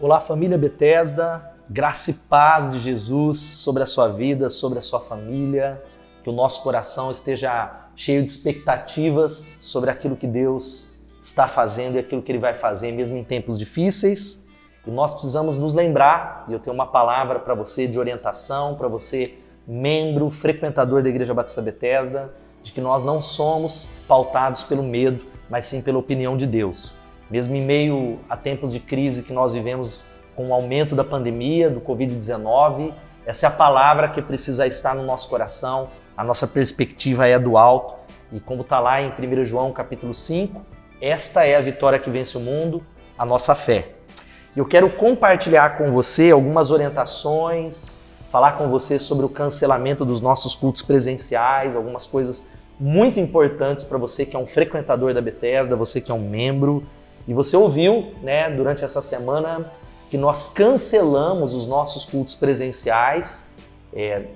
Olá, família Bethesda, graça e paz de Jesus sobre a sua vida, sobre a sua família, que o nosso coração esteja cheio de expectativas sobre aquilo que Deus está fazendo e aquilo que Ele vai fazer, mesmo em tempos difíceis. E nós precisamos nos lembrar, e eu tenho uma palavra para você de orientação, para você, membro, frequentador da Igreja Batista Bethesda, de que nós não somos pautados pelo medo, mas sim pela opinião de Deus. Mesmo em meio a tempos de crise que nós vivemos com o aumento da pandemia, do Covid-19, essa é a palavra que precisa estar no nosso coração, a nossa perspectiva é do alto. E como está lá em 1 João capítulo 5, esta é a vitória que vence o mundo, a nossa fé. Eu quero compartilhar com você algumas orientações, falar com você sobre o cancelamento dos nossos cultos presenciais, algumas coisas muito importantes para você que é um frequentador da Bethesda, você que é um membro. E você ouviu, durante essa semana que nós cancelamos os nossos cultos presenciais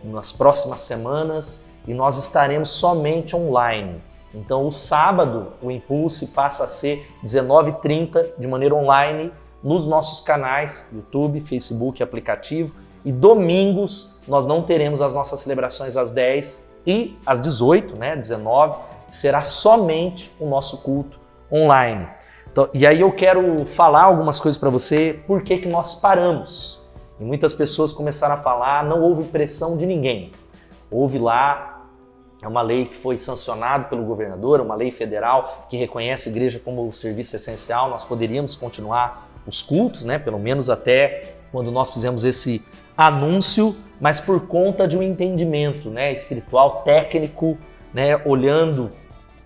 nas próximas semanas e nós estaremos somente online. Então, o sábado, o Impulse passa a ser 19h30 de maneira online nos nossos canais YouTube, Facebook, aplicativo. E domingos nós não teremos as nossas celebrações às 10 e às 18, 19, será somente o nosso culto online. Então, e aí eu quero falar algumas coisas para você, por que que nós paramos. E muitas pessoas começaram a falar, não houve pressão de ninguém. Houve lá, é uma lei que foi sancionada pelo governador, uma lei federal que reconhece a igreja como serviço essencial, nós poderíamos continuar os cultos, pelo menos até quando nós fizemos esse anúncio, mas por conta de um entendimento espiritual, técnico, olhando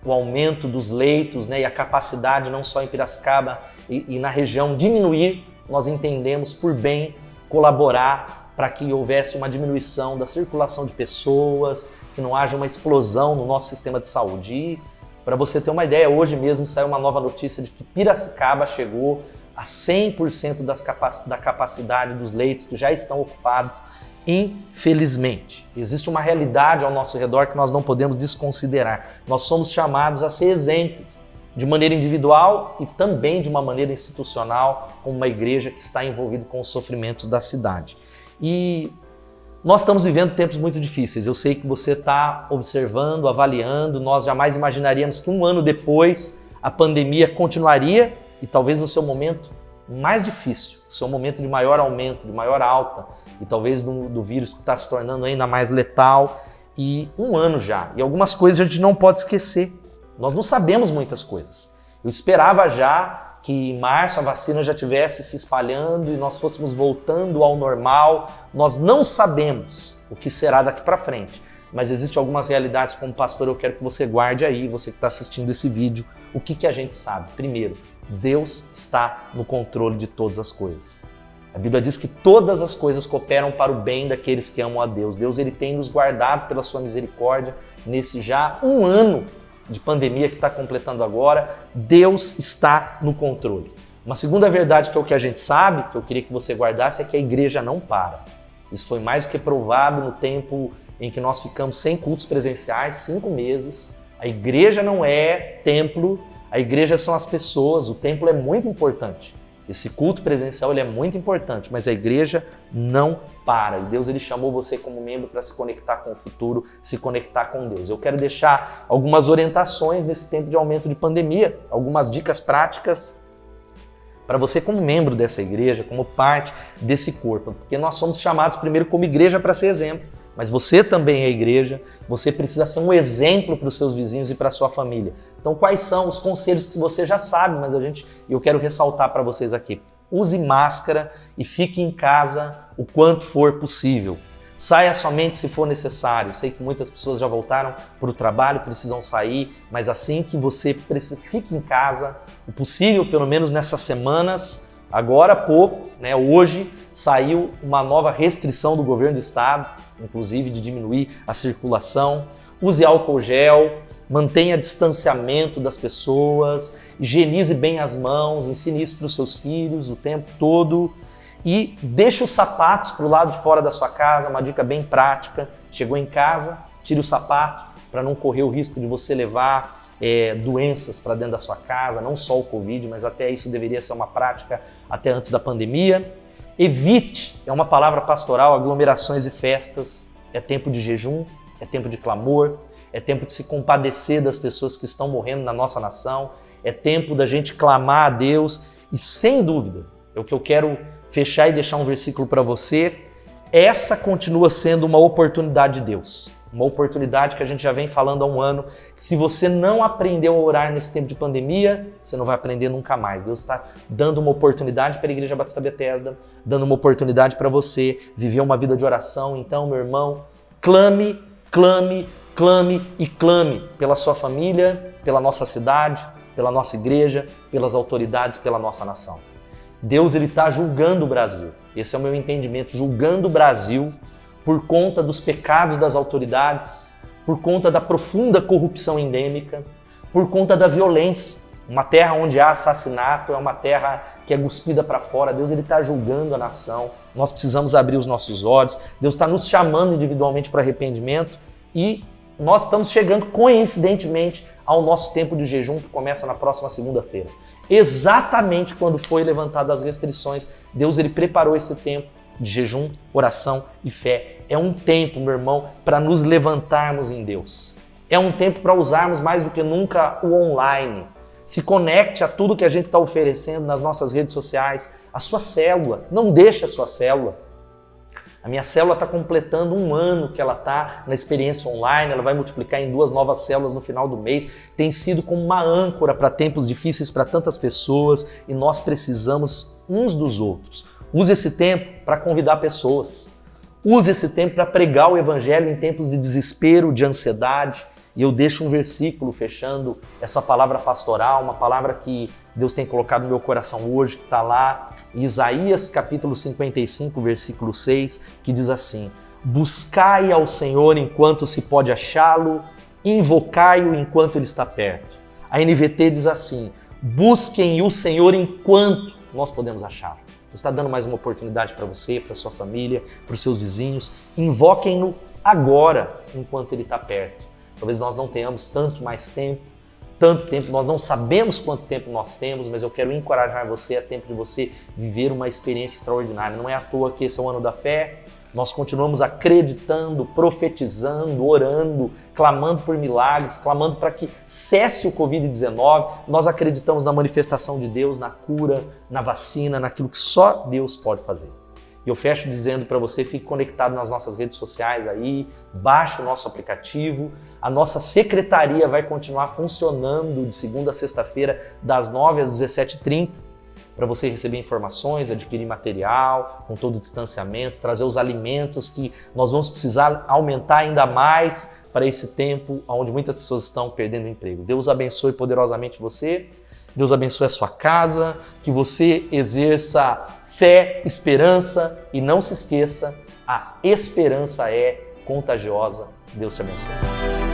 o aumento dos leitos e a capacidade não só em Piracicaba e na região diminuir, nós entendemos por bem colaborar para que houvesse uma diminuição da circulação de pessoas, que não haja uma explosão no nosso sistema de saúde. E para você ter uma ideia, hoje mesmo saiu uma nova notícia de que Piracicaba chegou a 100% da capacidade dos leitos que já estão ocupados. Infelizmente, existe uma realidade ao nosso redor que nós não podemos desconsiderar. Nós somos chamados a ser exemplos de maneira individual e também de uma maneira institucional, como uma igreja que está envolvida com os sofrimentos da cidade. E nós estamos vivendo tempos muito difíceis. Eu sei que você está observando, avaliando. Nós jamais imaginaríamos que um ano depois a pandemia continuaria e talvez no seu momento mais difícil, seu momento de maior aumento, de maior alta, e talvez do vírus que está se tornando ainda mais letal, e um ano já. E algumas coisas a gente não pode esquecer. Nós não sabemos muitas coisas. Eu esperava já que em março a vacina já estivesse se espalhando e nós fôssemos voltando ao normal. Nós não sabemos o que será daqui para frente, mas existem algumas realidades. Como pastor, eu quero que você guarde aí, você que está assistindo esse vídeo, o que a gente sabe. Primeiro, Deus está no controle de todas as coisas. A Bíblia diz que todas as coisas cooperam para o bem daqueles que amam a Deus. Deus ele tem nos guardado pela sua misericórdia nesse já um ano de pandemia que está completando agora. Deus está no controle. Uma segunda verdade que é o que a gente sabe, que eu queria que você guardasse, é que a igreja não para. Isso foi mais do que provado no tempo em que nós ficamos sem cultos presenciais, 5 meses. A igreja não é templo. A igreja são as pessoas, o templo é muito importante. Esse culto presencial ele é muito importante, mas a igreja não para. E Deus ele chamou você como membro para se conectar com o futuro, se conectar com Deus. Eu quero deixar algumas orientações nesse tempo de aumento de pandemia, algumas dicas práticas para você como membro dessa igreja, como parte desse corpo. Porque nós somos chamados primeiro como igreja para ser exemplo. Mas você também é igreja, você precisa ser um exemplo para os seus vizinhos e para a sua família. Então, quais são os conselhos que você já sabe, mas eu quero ressaltar para vocês aqui. Use máscara e fique em casa o quanto for possível. Saia somente se for necessário. Sei que muitas pessoas já voltaram para o trabalho, precisam sair, mas assim que você fique em casa, o possível, pelo menos nessas semanas. Agora há pouco, hoje, saiu uma nova restrição do governo do estado, inclusive de diminuir a circulação. Use álcool gel, mantenha distanciamento das pessoas, higienize bem as mãos, ensine isso para os seus filhos o tempo todo e deixe os sapatos para o lado de fora da sua casa, uma dica bem prática. Chegou em casa, tire o sapato para não correr o risco de você levar doenças para dentro da sua casa, não só o Covid, mas até isso deveria ser uma prática até antes da pandemia. Evite, é uma palavra pastoral, aglomerações e festas. É tempo de jejum, é tempo de clamor, é tempo de se compadecer das pessoas que estão morrendo na nossa nação, é tempo da gente clamar a Deus e, sem dúvida, é o que eu quero fechar e deixar um versículo para você, essa continua sendo uma oportunidade de Deus. Uma oportunidade que a gente já vem falando há um ano, que se você não aprendeu a orar nesse tempo de pandemia, você não vai aprender nunca mais. Deus está dando uma oportunidade para a Igreja Batista Bethesda, dando uma oportunidade para você viver uma vida de oração. Então, meu irmão, clame, clame, clame e clame pela sua família, pela nossa cidade, pela nossa igreja, pelas autoridades, pela nossa nação. Deus está julgando o Brasil. Esse é o meu entendimento, julgando o Brasil por conta dos pecados das autoridades, por conta da profunda corrupção endêmica, por conta da violência. Uma terra onde há assassinato é uma terra que é cuspida para fora. Deus está julgando a nação. Nós precisamos abrir os nossos olhos. Deus está nos chamando individualmente para arrependimento e nós estamos chegando coincidentemente ao nosso tempo de jejum que começa na próxima segunda-feira. Exatamente quando foi levantadas as restrições, Deus preparou esse tempo de jejum, oração e fé. É um tempo, meu irmão, para nos levantarmos em Deus. É um tempo para usarmos mais do que nunca o online. Se conecte a tudo que a gente está oferecendo nas nossas redes sociais. A sua célula, não deixe a sua célula. A minha célula está completando um ano que ela está na experiência online, ela vai multiplicar em 2 novas células no final do mês. Tem sido como uma âncora para tempos difíceis para tantas pessoas e nós precisamos uns dos outros. Use esse tempo para convidar pessoas. Use esse tempo para pregar o evangelho em tempos de desespero, de ansiedade. E eu deixo um versículo fechando essa palavra pastoral, uma palavra que Deus tem colocado no meu coração hoje, que está lá em Isaías capítulo 55, versículo 6, que diz assim: buscai ao Senhor enquanto se pode achá-lo, invocai-o enquanto ele está perto. A NVT diz assim: busquem o Senhor enquanto nós podemos achá-lo. Deus está dando mais uma oportunidade para você, para sua família, para os seus vizinhos. Invoquem-no agora, enquanto ele está perto. Talvez nós não tenhamos tanto tempo, nós não sabemos quanto tempo nós temos, mas eu quero encorajar você, é tempo de você viver uma experiência extraordinária. Não é à toa que esse é o ano da fé. Nós continuamos acreditando, profetizando, orando, clamando por milagres, clamando para que cesse o Covid-19. Nós acreditamos na manifestação de Deus, na cura, na vacina, naquilo que só Deus pode fazer. E eu fecho dizendo para você, fique conectado nas nossas redes sociais aí, baixe o nosso aplicativo. A nossa secretaria vai continuar funcionando de segunda a sexta-feira, das 9 às 17h30. Para você receber informações, adquirir material, com todo o distanciamento, trazer os alimentos que nós vamos precisar aumentar ainda mais para esse tempo onde muitas pessoas estão perdendo o emprego. Deus abençoe poderosamente você, Deus abençoe a sua casa, que você exerça fé, esperança e não se esqueça, a esperança é contagiosa. Deus te abençoe.